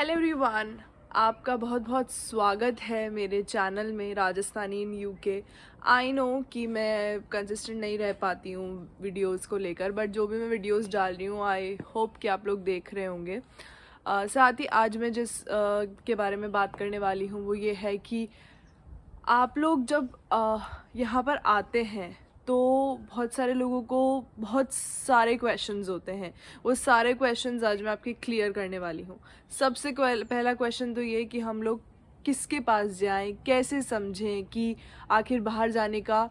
Hello everyone, आपका बहुत बहुत स्वागत है मेरे चैनल में Rajasthani in UK. I know कि मैं कंसिस्टेंट नहीं रह पाती हूँ वीडियोस को लेकर, बट जो भी मैं वीडियोस डाल रही हूँ आई होप कि आप लोग देख रहे होंगे। साथ ही आज मैं जिस के बारे में बात करने वाली हूँ वो ये है कि आप लोग जब यहाँ पर आते हैं तो बहुत सारे लोगों को बहुत सारे क्वेश्चंस होते हैं। वो सारे क्वेश्चंस आज मैं आपके क्लियर करने वाली हूँ। सबसे पहला क्वेश्चन तो ये कि हम लोग किसके पास जाएं, कैसे समझें कि आखिर बाहर जाने का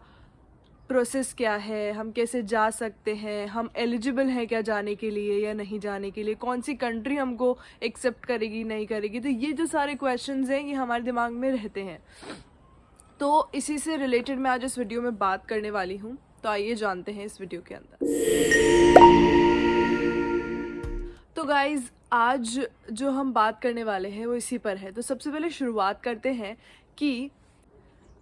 प्रोसेस क्या है, हम कैसे जा सकते हैं, हम एलिजिबल हैं क्या जाने के लिए या नहीं जाने के लिए, कौन सी कंट्री हमको एक्सेप्ट करेगी नहीं करेगी। तो ये जो सारे क्वेश्चंस हैं ये हमारे दिमाग में रहते हैं। तो इसी से रिलेटेड मैं आज इस वीडियो में बात करने वाली हूँ। तो आइए जानते हैं इस वीडियो के अंदर। तो गाइज आज जो हम बात करने वाले हैं वो इसी पर है। तो सबसे पहले शुरुआत करते हैं कि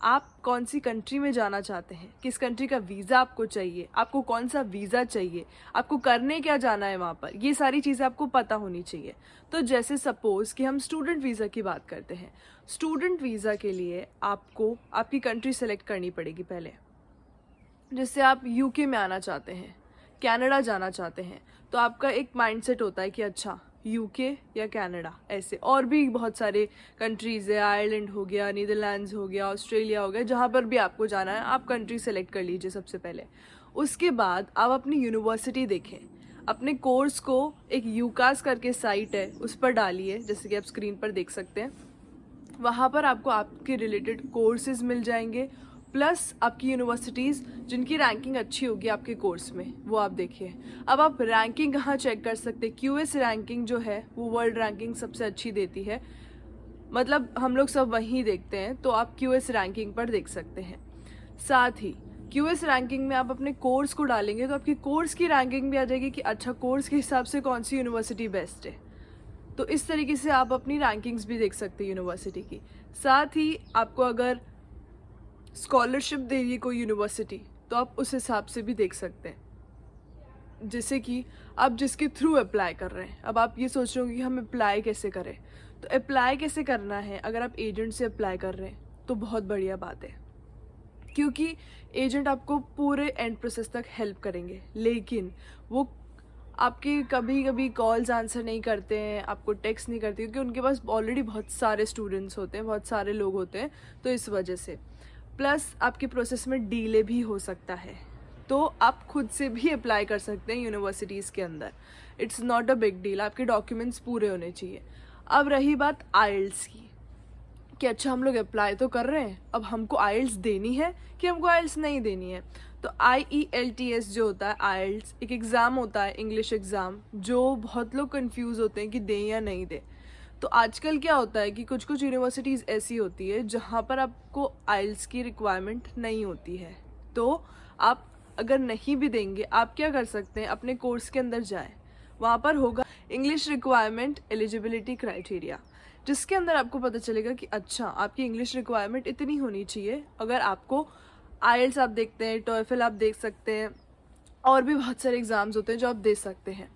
आप कौन सी कंट्री में जाना चाहते हैं, किस कंट्री का वीज़ा आपको चाहिए, आपको कौन सा वीज़ा चाहिए, आपको करने क्या जाना है वहाँ पर, ये सारी चीज़ें आपको पता होनी चाहिए। तो जैसे सपोज़ कि हम स्टूडेंट वीज़ा की बात करते हैं। स्टूडेंट वीज़ा के लिए आपको आपकी कंट्री सेलेक्ट करनी पड़ेगी पहले। जैसे आप यूके में आना चाहते हैं, कनाडा जाना चाहते हैं, तो आपका एक माइंडसेट होता है कि अच्छा यूके या कनाडा, ऐसे और भी बहुत सारे कंट्रीज़ है। आयरलैंड हो गया, नीदरलैंड्स हो गया, ऑस्ट्रेलिया हो गया, जहाँ पर भी आपको जाना है आप कंट्री सेलेक्ट कर लीजिए सबसे पहले। उसके बाद आप अपनी यूनिवर्सिटी देखें, अपने कोर्स को एक यूकास करके साइट है उस पर डालिए, जैसे कि आप स्क्रीन पर देख सकते हैं। वहाँ पर आपको आपके रिलेटेड कोर्सेज मिल जाएंगे, प्लस आपकी यूनिवर्सिटीज़ जिनकी रैंकिंग अच्छी होगी आपके कोर्स में वो आप देखिए। अब आप रैंकिंग कहाँ चेक कर सकते हैं, क्यूएस रैंकिंग जो है वो वर्ल्ड रैंकिंग सबसे अच्छी देती है, मतलब हम लोग सब वहीं देखते हैं, तो आप क्यूएस रैंकिंग पर देख सकते हैं। साथ ही क्यूएस रैंकिंग में आप अपने कोर्स को डालेंगे तो आपकी कोर्स की रैंकिंग भी आ जाएगी कि अच्छा कोर्स के हिसाब से कौन सी यूनिवर्सिटी बेस्ट है। तो इस तरीके से आप अपनी रैंकिंग्स भी देख सकते हैं यूनिवर्सिटी की। साथ ही आपको अगर स्कॉलरशिप दे रही है कोई यूनिवर्सिटी तो आप उस हिसाब से भी देख सकते हैं। जैसे कि आप जिसके थ्रू अप्लाई कर रहे हैं, अब आप ये सोच रहे हो कि हम अप्लाई कैसे करें। तो अप्लाई कैसे करना है, अगर आप एजेंट से अप्लाई कर रहे हैं तो बहुत बढ़िया बात है, क्योंकि एजेंट आपको पूरे एंड प्रोसेस तक हेल्प करेंगे, लेकिन वो आपके कभी कभी कॉल्स आंसर नहीं करते हैं, आपको टेक्स्ट नहीं करते, क्योंकि उनके पास ऑलरेडी बहुत सारे स्टूडेंट्स होते हैं, बहुत सारे लोग होते हैं, तो इस वजह से। प्लस आपके प्रोसेस में डीले भी हो सकता है, तो आप खुद से भी अप्लाई कर सकते हैं यूनिवर्सिटीज़ के अंदर। It's not a big deal, आपके डॉक्यूमेंट्स पूरे होने चाहिए। अब रही बात आइल्स की कि अच्छा हम लोग अप्लाई तो कर रहे हैं, अब हमको आइल्स देनी है कि हमको आइल्स नहीं देनी है। तो IELTS जो होता है, आइल्स एक एग्ज़ाम होता है, इंग्लिश एग्ज़ाम, जो बहुत लोग कंफ्यूज होते हैं कि दें या नहीं दें। तो आजकल क्या होता है कि कुछ कुछ यूनिवर्सिटीज़ ऐसी होती है जहाँ पर आपको आइल्स की रिक्वायरमेंट नहीं होती है। तो आप अगर नहीं भी देंगे, आप क्या कर सकते हैं, अपने कोर्स के अंदर जाएं, वहाँ पर होगा इंग्लिश रिक्वायरमेंट एलिजिबिलिटी क्राइटेरिया, जिसके अंदर आपको पता चलेगा कि अच्छा आपकी इंग्लिश रिक्वायरमेंट इतनी होनी चाहिए। अगर आपको आइल्स आप देखते हैं, टॉयफल आप देख सकते हैं, और भी बहुत सारे एग्ज़ाम्स होते हैं जो आप दे सकते हैं।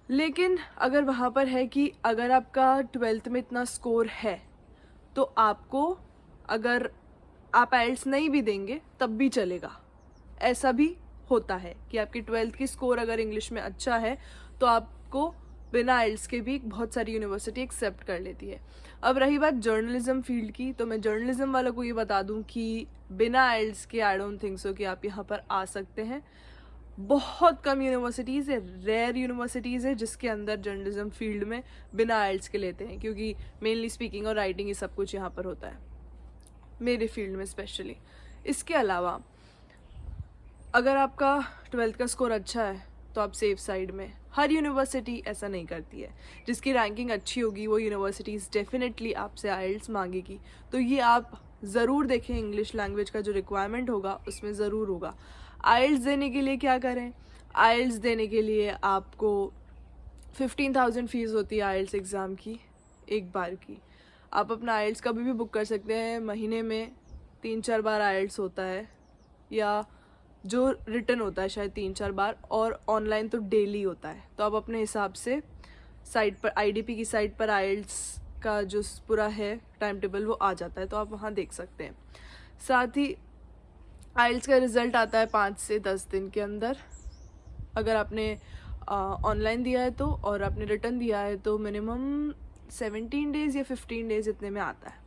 लेकिन अगर वहाँ पर है कि अगर आपका 12th में इतना स्कोर है तो आपको, अगर आप आइल्स नहीं भी देंगे तब भी चलेगा। ऐसा भी होता है कि आपकी 12th की स्कोर अगर इंग्लिश में अच्छा है तो आपको बिना आइल्स के भी बहुत सारी यूनिवर्सिटी एक्सेप्ट कर लेती है। अब रही बात जर्नलिज्म फील्ड की, तो मैं जर्नलिज्म वालों को ये बता दूं कि बिना आइल्स के आई डोंट थिंक सो कि आप यहाँ पर आ सकते हैं। बहुत कम यूनिवर्सिटीज़ है, रेयर यूनिवर्सिटीज़ है जिसके अंदर जर्नलिज्म फील्ड में बिना आइल्स के लेते हैं, क्योंकि मेनली स्पीकिंग और राइटिंग ये सब कुछ यहाँ पर होता है, मेरे फील्ड में स्पेशली। इसके अलावा अगर आपका 12th का स्कोर अच्छा है तो आप सेफ साइड में। हर यूनिवर्सिटी ऐसा नहीं करती है, जिसकी रैंकिंग अच्छी होगी वो यूनिवर्सिटीज़ डेफिनेटली आपसे आइल्स मांगेगी। तो ये आप ज़रूर देखें, इंग्लिश लैंग्वेज का जो रिक्वायरमेंट होगा उसमें ज़रूर होगा। आइल्स देने के लिए क्या करें, आइल्स देने के लिए आपको 15,000 फीस होती है आइल्स एग्ज़ाम की, एक बार की। आप अपना आइल्स कभी भी बुक कर सकते हैं, महीने में 3-4 बार आइल्स होता है, या जो रिटर्न होता है शायद 3-4 बार, और ऑनलाइन तो डेली होता है। तो आप अपने हिसाब से साइट पर, आईडीपी की साइट पर आइल्स का जो पूरा है टाइम टेबल वो आ जाता है, तो आप वहाँ देख सकते हैं। साथ ही आइल्स का रिज़ल्ट आता है 5 से 10 दिन के अंदर। अगर आपने ऑनलाइन दिया है तो, और आपने रिटर्न दिया है तो मिनिमम 17 डेज़ या 15 डेज़ इतने में आता है।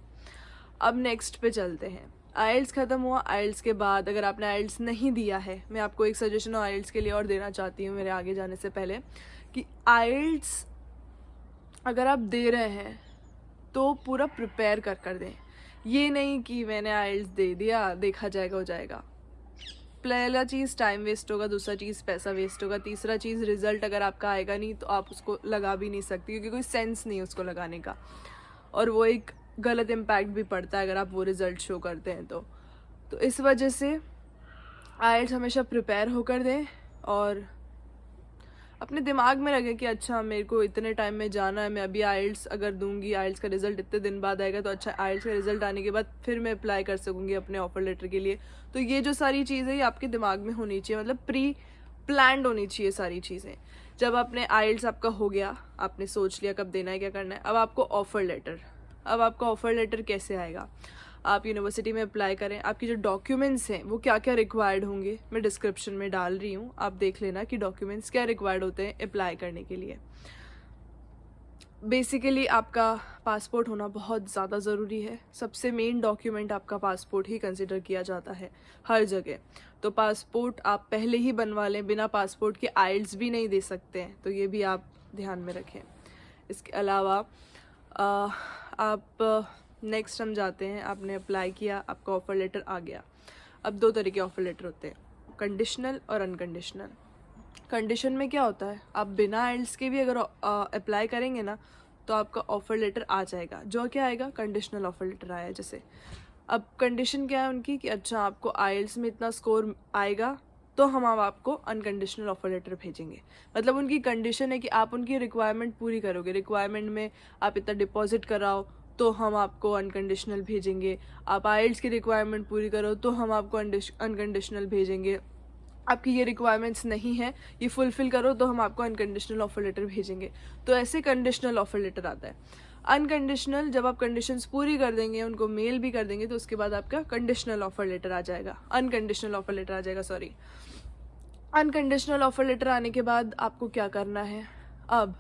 अब नेक्स्ट पे चलते हैं। आइल्स ख़त्म हुआ। आइल्स के बाद अगर आपने आइल्स नहीं दिया है, मैं आपको एक सजेशन आइल्स के लिए और देना चाहती हूँ मेरे आगे जाने से पहले, कि आइल्स अगर आप दे रहे हैं तो पूरा प्रिपेयर कर दें। ये नहीं कि मैंने आइल्स दे दिया, देखा जाएगा हो जाएगा। पहला चीज़ टाइम वेस्ट होगा, दूसरा चीज़ पैसा वेस्ट होगा, तीसरा चीज़ रिज़ल्ट अगर आपका आएगा नहीं तो आप उसको लगा भी नहीं सकती, क्योंकि कोई सेंस नहीं है उसको लगाने का, और वो एक गलत इम्पैक्ट भी पड़ता है अगर आप वो रिज़ल्ट शो करते हैं तो इस वजह से आइल्स हमेशा प्रिपेयर होकर दें और अपने दिमाग में रखें कि अच्छा मेरे को इतने टाइम में जाना है, मैं अभी आइल्स अगर दूंगी, आइल्स का रिज़ल्ट इतने दिन बाद आएगा तो अच्छा आइल्स का रिज़ल्ट आने के बाद फिर मैं अप्लाई कर सकूँगी अपने ऑफर लेटर के लिए। तो ये जो सारी चीज़ें ये आपके दिमाग में होनी चाहिए, मतलब प्री प्लान्ड होनी चाहिए सारी चीज़ें। जब आपने आइल्स आपका हो गया, आपने सोच लिया कब देना है, क्या करना है, अब आपको ऑफ़र लेटर। अब आपका ऑफ़र लेटर कैसे आएगा? आप यूनिवर्सिटी में अप्लाई करें, आपकी जो डॉक्यूमेंट्स हैं वो क्या क्या रिक्वायर्ड होंगे, मैं डिस्क्रिप्शन में डाल रही हूँ, आप देख लेना कि डॉक्यूमेंट्स क्या रिक्वायर्ड होते हैं अप्लाई करने के लिए। बेसिकली आपका पासपोर्ट होना बहुत ज़्यादा ज़रूरी है। सबसे मेन डॉक्यूमेंट आपका पासपोर्ट ही कंसिडर किया जाता है हर जगह। तो पासपोर्ट आप पहले ही बनवा लें, बिना पासपोर्ट के आइल्स भी नहीं दे सकते हैं, तो ये भी आप ध्यान में रखें। इसके अलावा आप नेक्स्ट हम जाते हैं। आपने अप्लाई किया, आपका ऑफ़र लेटर आ गया। अब 2 तरह के ऑफ़र लेटर होते हैं, कंडीशनल और अनकंडीशनल। कंडीशन में क्या होता है, आप बिना आइल्स के भी अगर अप्लाई करेंगे ना तो आपका ऑफ़र लेटर आ जाएगा। जो क्या आएगा, कंडीशनल ऑफ़र लेटर आया जैसे। अब कंडीशन क्या है उनकी कि अच्छा आपको आइल्स में इतना स्कोर आएगा तो हम अब आपको अनकंडीशनल ऑफ़र लेटर भेजेंगे। मतलब उनकी कंडीशन है कि आप उनकी रिक्वायरमेंट पूरी करोगे, रिक्वायरमेंट में आप इतना डिपॉजिट कराओ तो हम आपको अनकंडीशनल भेजेंगे, आप आइल्स की रिक्वायरमेंट पूरी करो तो हम आपको अनकंडीशनल भेजेंगे, आपकी ये रिक्वायरमेंट्स नहीं है, ये फुलफ़िल करो तो हम आपको अनकंडीशनल ऑफ़र लेटर भेजेंगे। तो ऐसे कंडीशनल ऑफ़र लेटर आता है। अनकंडीशनल, जब आप कंडीशंस पूरी कर देंगे, उनको मेल भी कर देंगे, तो उसके बाद आपका कंडीशनल ऑफ़र लेटर आ जाएगा, अनकंडीशनल ऑफ़र लेटर आ जाएगा, सॉरी। अनकंडीशनल ऑफ़र लेटर आने के बाद आपको क्या करना है, अब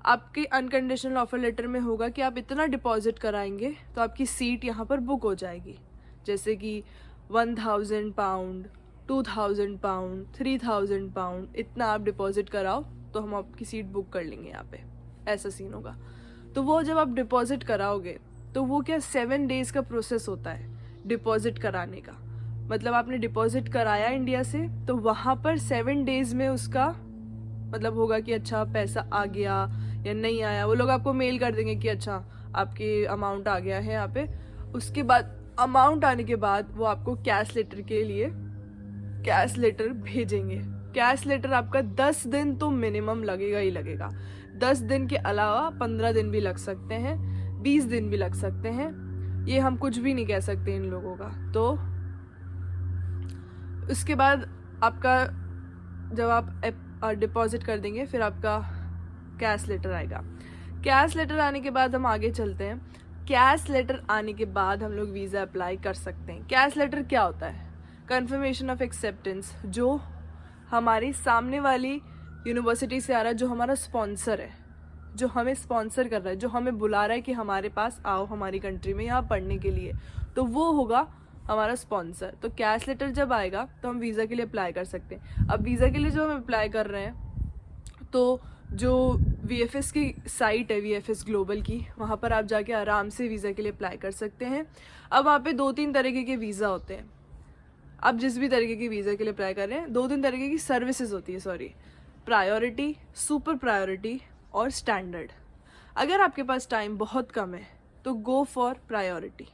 आपके अनकंडीशनल ऑफ़र लेटर में होगा कि आप इतना डिपॉजिट कराएंगे तो आपकी सीट यहाँ पर बुक हो जाएगी। जैसे कि 1000 पाउंड, 2000 पाउंड, 3000 पाउंड, इतना आप डिपॉजिट कराओ तो हम आपकी सीट बुक कर लेंगे यहाँ पे, ऐसा सीन होगा। तो वो जब आप डिपॉजिट कराओगे तो वो क्या 7 डेज़ का प्रोसेस होता है डिपॉजिट कराने का। मतलब आपने डिपॉजिट कराया इंडिया से तो वहाँ पर 7 डेज़ में उसका मतलब होगा कि अच्छा पैसा आ गया या नहीं आया। वो लोग आपको मेल कर देंगे कि अच्छा आपकी अमाउंट आ गया है यहाँ पे। उसके बाद अमाउंट आने के बाद वो आपको कैश लेटर के लिए कैश लेटर भेजेंगे। कैश लेटर आपका 10 दिन तो मिनिमम लगेगा ही लगेगा। 10 दिन के अलावा 15 दिन भी लग सकते हैं, 20 दिन भी लग सकते हैं, ये हम कुछ भी नहीं कह सकते इन लोगों का। तो उसके बाद आपका जब आप डिपॉजिट कर देंगे फिर आपका कैश लेटर आएगा। कैश लेटर आने के बाद हम आगे चलते हैं। कैश लेटर आने के बाद हम लोग वीज़ा अप्लाई कर सकते हैं। कैश लेटर क्या होता है, कंफर्मेशन ऑफ एक्सेप्टेंस, जो हमारी सामने वाली यूनिवर्सिटी से आ रहा है, जो हमारा स्पॉन्सर है, जो हमें स्पॉन्सर कर रहा है, जो हमें बुला रहा है कि हमारे पास आओ हमारी कंट्री में यहाँ पढ़ने के लिए, तो वो होगा हमारा स्पॉन्सर। तो कैश लेटर जब आएगा तो हम वीज़ा के लिए अप्लाई कर सकते हैं। अब वीज़ा के लिए जो हम अप्लाई कर रहे हैं, तो जो VFS की साइट है, VFS ग्लोबल की, वहाँ पर आप जाके आराम से वीज़ा के लिए अप्लाई कर सकते हैं। अब वहाँ पे 2-3 तरीके के वीज़ा होते हैं। आप जिस भी तरीके की वीज़ा के लिए अप्लाई कर रहे हैं, 2-3 तरीके की सर्विसेज होती है, सॉरी, प्रायोरिटी, सुपर प्रायोरिटी और स्टैंडर्ड। अगर आपके पास टाइम बहुत कम है तो गो फॉर प्रायोरिटी।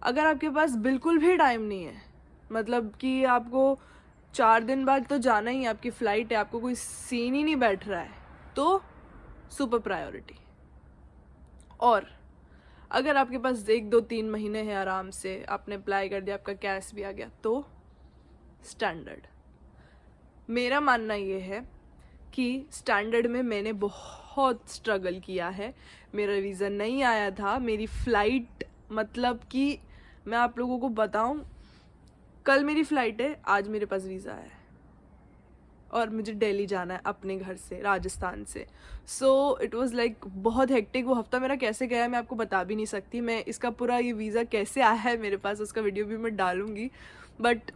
अगर आपके पास बिल्कुल भी टाइम नहीं है, मतलब कि आपको 4 दिन बाद तो जाना ही है, आपकी फ़्लाइट है, आपको कोई सीन ही नहीं बैठ रहा है, तो सुपर प्रायोरिटी। और अगर आपके पास 1-2-3 महीने हैं, आराम से आपने अप्लाई कर दिया, आपका कैश भी आ गया, तो स्टैंडर्ड। मेरा मानना ये है कि स्टैंडर्ड में मैंने बहुत स्ट्रगल किया है। मेरा वीज़ा नहीं आया था, मेरी फ़्लाइट, मतलब कि मैं आप लोगों को बताऊं, कल मेरी फ़्लाइट है, आज मेरे पास वीज़ा है और मुझे दिल्ली जाना है अपने घर से, राजस्थान से। सो इट वाज लाइक बहुत हेक्टिक। वो हफ्ता मेरा कैसे गया है मैं आपको बता भी नहीं सकती। मैं इसका पूरा ये वीज़ा कैसे आया है मेरे पास, उसका वीडियो भी मैं डालूँगी। बट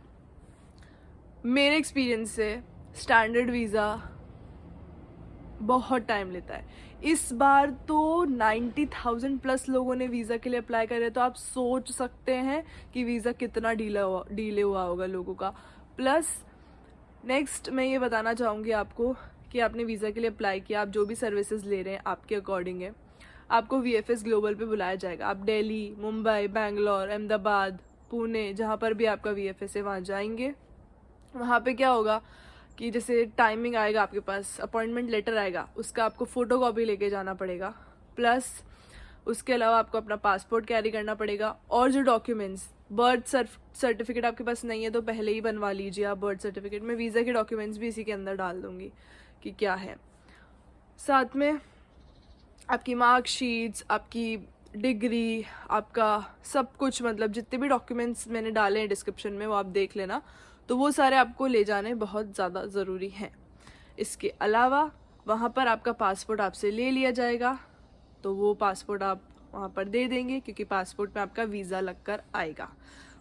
मेरे एक्सपीरियंस से स्टैंडर्ड वीज़ा बहुत टाइम लेता है। इस बार तो 90,000 प्लस लोगों ने वीज़ा के लिए अप्लाई करे, तो आप सोच सकते हैं कि वीज़ा कितना डीले हुआ होगा लोगों का। प्लस नेक्स्ट मैं ये बताना चाहूँगी आपको कि आपने वीज़ा के लिए अप्लाई किया, आप जो भी सर्विसेज ले रहे हैं आपके अकॉर्डिंग है, आपको VFS ग्लोबल पे बुलाया जाएगा। आप दिल्ली, मुंबई, बेंगलोर, अहमदाबाद, पुणे, जहाँ पर भी आपका VFS है वहाँ जाएंगे। वहाँ पे क्या होगा कि जैसे टाइमिंग आएगा, आपके पास अपॉइंटमेंट लेटर आएगा, उसका आपको फ़ोटो कॉपी लेके जाना पड़ेगा। प्लस उसके अलावा आपको अपना पासपोर्ट कैरी करना पड़ेगा, और जो डॉक्यूमेंट्स, बर्थ सर्टिफिकेट आपके पास नहीं है तो पहले ही बनवा लीजिए आप बर्थ सर्टिफिकेट। मैं वीज़ा के डॉक्यूमेंट्स भी इसी के अंदर डाल दूँगी कि क्या है। साथ में आपकी मार्कशीट्स, आपकी डिग्री, आपका सब कुछ, मतलब जितने भी डॉक्यूमेंट्स मैंने डाले हैं डिस्क्रिप्शन में वो आप देख लेना, तो वो सारे आपको ले जाने बहुत ज़्यादा ज़रूरी हैं। इसके अलावा वहाँ पर आपका पासपोर्ट आपसे ले लिया जाएगा, तो वो पासपोर्ट आप वहाँ पर दे देंगे क्योंकि पासपोर्ट में आपका वीज़ा लगकर आएगा।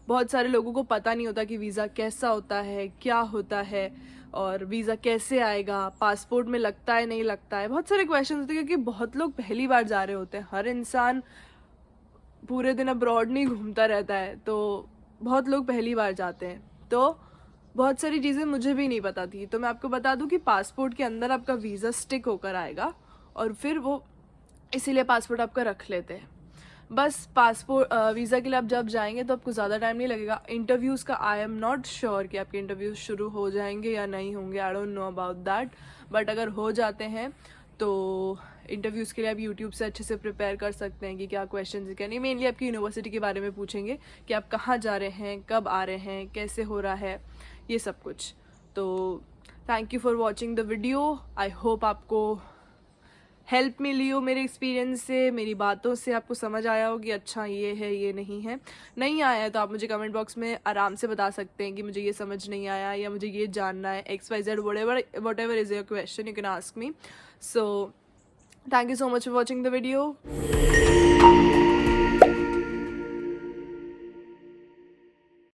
बहुत सारे लोगों को पता नहीं होता कि वीज़ा कैसा होता है, क्या होता है, और वीज़ा कैसे आएगा, पासपोर्ट में लगता है नहीं लगता है। बहुत सारे क्वेश्चन होते हैं क्योंकि बहुत लोग पहली बार जा रहे होते हैं। हर इंसान पूरे दिन अब्रॉड नहीं घूमता रहता है, तो बहुत लोग पहली बार जाते हैं, तो बहुत सारी चीज़ें मुझे भी नहीं पता थी। तो मैं आपको बता दूं कि पासपोर्ट के अंदर आपका वीज़ा स्टिक होकर आएगा, और फिर वो इसीलिए पासपोर्ट आपका रख लेते हैं। बस पासपोर्ट वीज़ा के लिए आप जब जाएंगे तो आपको ज़्यादा टाइम नहीं लगेगा। इंटरव्यूज़ का आई एम नॉट श्योर कि आपके इंटरव्यूज़ शुरू हो जाएंगे या नहीं होंगे, I don't know about that. But अगर हो जाते हैं तो इंटरव्यूज़ के लिए आप यूट्यूब से अच्छे से प्रिपेयर कर सकते हैं कि क्या क्वेश्चन है क्या नहीं। मेनली आपकी यूनिवर्सिटी के बारे में पूछेंगे कि आप कहाँ जा रहे हैं, कब आ रहे हैं, कैसे हो रहा है, ये सब कुछ। तो thank you for watching the video. I hope आपको हेल्प मिली हो मेरे एक्सपीरियंस से, मेरी बातों से आपको समझ आया हो कि अच्छा ये है, ये नहीं है। नहीं आया है तो आप मुझे कमेंट बॉक्स में आराम से बता सकते हैं कि मुझे ये समझ नहीं आया या मुझे ये जानना है, XYZ, whatever is your question you can ask me. So thank you so much for watching the video.